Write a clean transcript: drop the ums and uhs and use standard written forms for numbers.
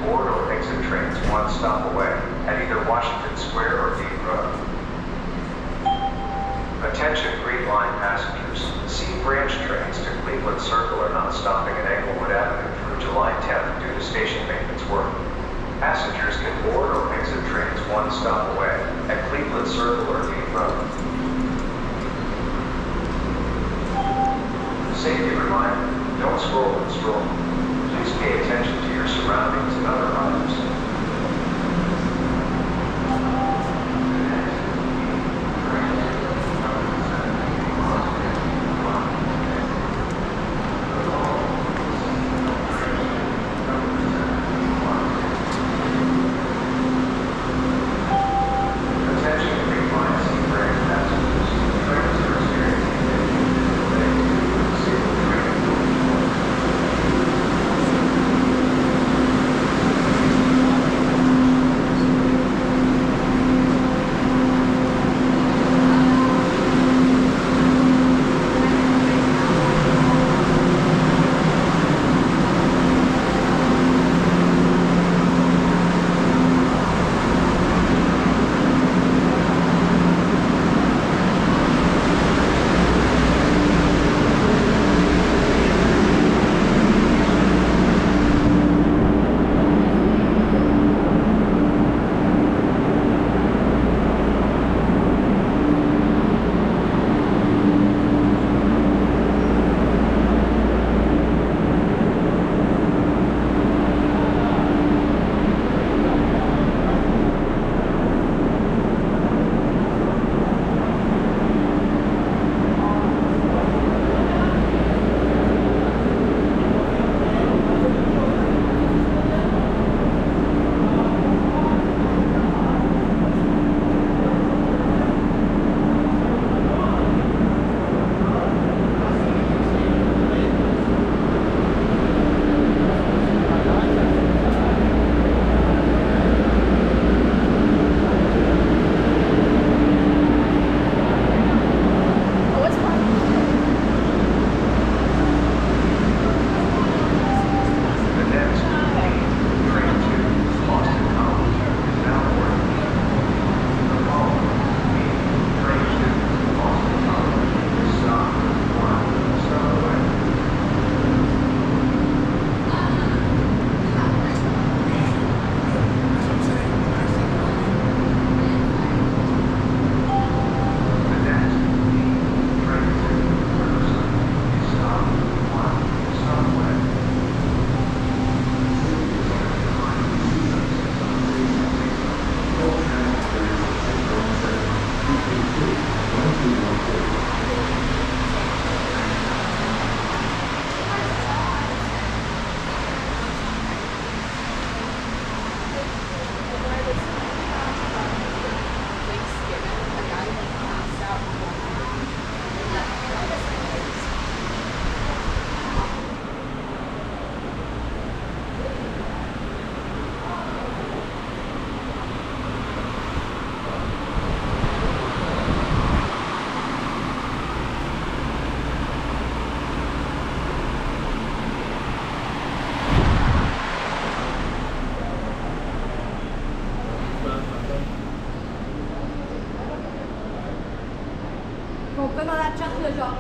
board or exit trains one stop away at either Washington Square or Dean Road. Attention Green Line passengers. C branch trains to Cleveland Circle are not stopping at Englewood Avenue through July 10th due to station maintenance work. Passengers can board or exit trains one stop away at Cleveland Circle or Dean Road. Safety reminder, don't scroll and stroll. Please pay attention to your surroundings and other items. Bon, comme on a déjà